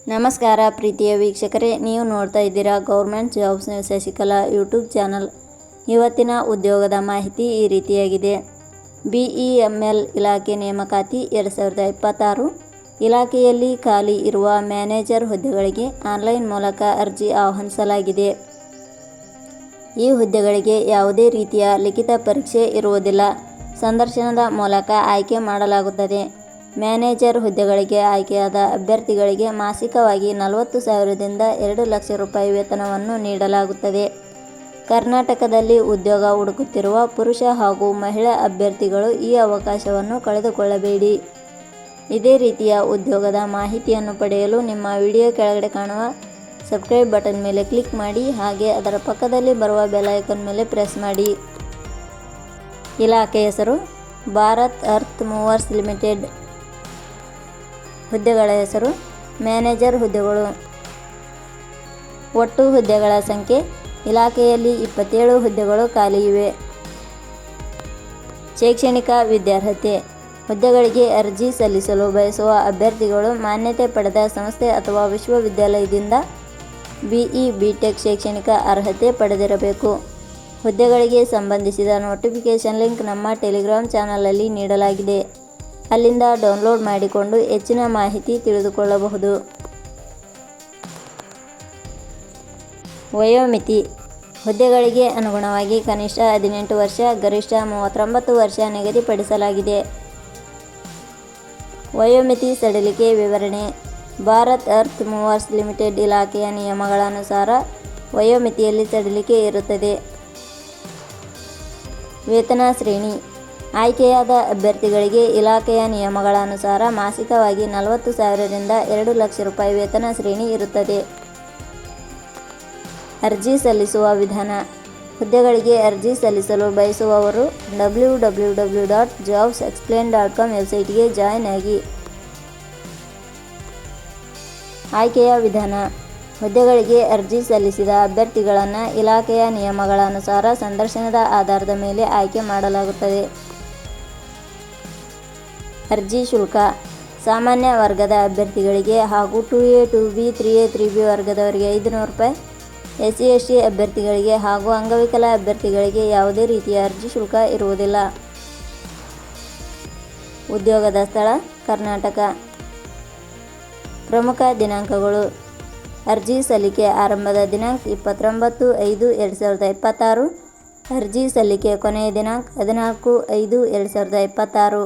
ನಮಸ್ಕಾರ ಪ್ರೀತಿಯ ವೀಕ್ಷಕರೇ, ನೀವು ನೋಡ್ತಾ ಇದ್ದೀರಾ government jobs Shashikala YouTube channel. ಇವತ್ತಿನ ಉದ್ಯೋಗದ ಮಾಹಿತಿ ಈ ರೀತಿಯಾಗಿದೆ. BEML ಇಲಾಖೆ ನೇಮಕಾತಿ 2026 ಇಲಾಖೆಯಲ್ಲಿ ಖಾಲಿ ಇರುವ ಮ್ಯಾನೇಜರ್ ಹುದ್ದೆಗಳಿಗೆ ಆನ್ಲೈನ್ ಮೂಲಕ ಅರ್ಜಿ ಆಹ್ವಾನಿಸಲಾಗಿದೆ. ಈ ಹುದ್ದೆಗಳಿಗೆ ಯಾವುದೇ ರೀತಿಯ ಲಿಖಿತ ಪರೀಕ್ಷೆ ಇರುವುದಿಲ್ಲ. ಸಂದರ್ಶನದ ಮೂಲಕ ಆಯ್ಕೆ ಮಾಡಲಾಗುತ್ತದೆ. ಮ್ಯಾನೇಜರ್ ಹುದ್ದೆಗಳಿಗೆ ಆಯ್ಕೆಯಾದ ಅಭ್ಯರ್ಥಿಗಳಿಗೆ ಮಾಸಿಕವಾಗಿ 40,000ದಿಂದ 2 ಲಕ್ಷ ರೂಪಾಯಿ ವೇತನವನ್ನು ನೀಡಲಾಗುತ್ತದೆ. ಕರ್ನಾಟಕದಲ್ಲಿ ಉದ್ಯೋಗ ಹುಡುಕುತ್ತಿರುವ ಪುರುಷ ಹಾಗೂ ಮಹಿಳಾ ಅಭ್ಯರ್ಥಿಗಳು ಈ ಅವಕಾಶವನ್ನು ಕಳೆದುಕೊಳ್ಳಬೇಡಿ. ಇದೇ ರೀತಿಯ ಉದ್ಯೋಗದ ಮಾಹಿತಿಯನ್ನು ಪಡೆಯಲು ನಿಮ್ಮ ವಿಡಿಯೋ ಕೆಳಗಡೆ ಕಾಣುವ ಸಬ್ಸ್ಕ್ರೈಬ್ ಬಟನ್ ಮೇಲೆ ಕ್ಲಿಕ್ ಮಾಡಿ, ಹಾಗೆ ಅದರ ಪಕ್ಕದಲ್ಲಿ ಬರುವ ಬೆಲ್ ಐಕಾನ್ ಮೇಲೆ ಪ್ರೆಸ್ ಮಾಡಿ. ಇಲಾಖೆ ಹೆಸರು ಭಾರತ್ ಅರ್ತ್ ಮೂವರ್ಸ್ ಲಿಮಿಟೆಡ್. ಹುದ್ದೆಗಳ ಹೆಸರು ಮ್ಯಾನೇಜರ್ ಹುದ್ದೆಗಳು. ಒಟ್ಟು ಹುದ್ದೆಗಳ ಸಂಖ್ಯೆ ಇಲಾಖೆಯಲ್ಲಿ 27 ಹುದ್ದೆಗಳು ಖಾಲಿ ಇವೆ. ಶೈಕ್ಷಣಿಕ ವಿದ್ಯಾರ್ಹತೆ. ಹುದ್ದೆಗಳಿಗೆ ಅರ್ಜಿ ಸಲ್ಲಿಸಲು ಬಯಸುವ ಅಭ್ಯರ್ಥಿಗಳು ಮಾನ್ಯತೆ ಪಡೆದ ಸಂಸ್ಥೆ ಅಥವಾ ವಿಶ್ವವಿದ್ಯಾಲಯದಿಂದ BE BTech ಶೈಕ್ಷಣಿಕ ಅರ್ಹತೆ ಪಡೆದಿರಬೇಕು. ಹುದ್ದೆಗಳಿಗೆ ಸಂಬಂಧಿಸಿದ ನೋಟಿಫಿಕೇಷನ್ ಲಿಂಕ್ ನಮ್ಮ ಟೆಲಿಗ್ರಾಮ್ ಚಾನಲಲ್ಲಿ ನೀಡಲಾಗಿದೆ. ಅಲ್ಲಿಂದ ಡೌನ್ಲೋಡ್ ಮಾಡಿಕೊಂಡು ಹೆಚ್ಚಿನ ಮಾಹಿತಿ ತಿಳಿದುಕೊಳ್ಳಬಹುದು. ವಯೋಮಿತಿ. ಹುದ್ದೆಗಳಿಗೆ ಅನುಗುಣವಾಗಿ ಕನಿಷ್ಠ 18 ವರ್ಷ, ಗರಿಷ್ಠ 39 ವರ್ಷ ನಿಗದಿಪಡಿಸಲಾಗಿದೆ. ವಯೋಮಿತಿ ಸಡಿಲಿಕೆ ವಿವರಣೆ. ಭಾರತ್ ಅರ್ತ್ ಮೂವರ್ಸ್ ಲಿಮಿಟೆಡ್ ಇಲಾಖೆಯ ನಿಯಮಗಳ ಅನುಸಾರ ವಯೋಮಿತಿಯಲ್ಲಿ ಸಡಿಲಿಕೆ ಇರುತ್ತದೆ. ವೇತನ ಶ್ರೇಣಿ. ಆಯ್ಕೆಯಾದ ಅಭ್ಯರ್ಥಿಗಳಿಗೆ ಇಲಾಖೆಯ ನಿಯಮಗಳ ಅನುಸಾರ ಮಾಸಿಕವಾಗಿ 40,000ರಿಂದ 2 ಲಕ್ಷ ರೂಪಾಯಿ ವೇತನ ಶ್ರೇಣಿ ಇರುತ್ತದೆ. ಅರ್ಜಿ ಸಲ್ಲಿಸುವ ವಿಧಾನ. ಹುದ್ದೆಗಳಿಗೆ ಅರ್ಜಿ ಸಲ್ಲಿಸಲು ಬಯಸುವವರು www.jobsexplain.com ವೆಬ್ಸೈಟ್ಗೆ ಜಾಯಿನ್ ಆಗಿ. ಆಯ್ಕೆಯ ವಿಧಾನ. ಹುದ್ದೆಗಳಿಗೆ ಅರ್ಜಿ ಸಲ್ಲಿಸಿದ ಅಭ್ಯರ್ಥಿಗಳನ್ನು ಇಲಾಖೆಯ ನಿಯಮಗಳ ಅನುಸಾರ ಸಂದರ್ಶನದ ಆಧಾರದ ಮೇಲೆ ಆಯ್ಕೆ ಮಾಡಲಾಗುತ್ತದೆ. ಅರ್ಜಿ ಶುಲ್ಕ. ಸಾಮಾನ್ಯ ವರ್ಗದ ಅಭ್ಯರ್ಥಿಗಳಿಗೆ ಹಾಗೂ 2A 2B 3A 3B ವರ್ಗದವರಿಗೆ 500 ರೂಪಾಯಿ, SC ST ಅಭ್ಯರ್ಥಿಗಳಿಗೆ ಹಾಗೂ ಅಂಗವಿಕಲ ಅಭ್ಯರ್ಥಿಗಳಿಗೆ ಯಾವುದೇ ರೀತಿಯ ಅರ್ಜಿ ಶುಲ್ಕ ಇರುವುದಿಲ್ಲ. ಉದ್ಯೋಗದ ಸ್ಥಳ ಕರ್ನಾಟಕ. ಪ್ರಮುಖ ದಿನಾಂಕಗಳು. ಅರ್ಜಿ ಸಲ್ಲಿಕೆ ಆರಂಭದ ದಿನಾಂಕ 29/5/2026. ಅರ್ಜಿ ಸಲ್ಲಿಕೆ ಕೊನೆಯ ದಿನಾಂಕ 14/5/2026.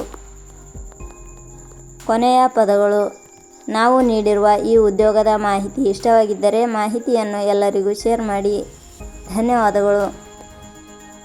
ಕೊನೆಯ ಪದಗಳು. ನಾವು ನೀಡಿರುವ ಈ ಉದ್ಯೋಗದ ಮಾಹಿತಿ ಇಷ್ಟವಾಗಿದ್ದರೆ ಮಾಹಿತಿಯನ್ನು ಎಲ್ಲರಿಗೂ ಶೇರ್ ಮಾಡಿ. ಧನ್ಯವಾದಗಳು.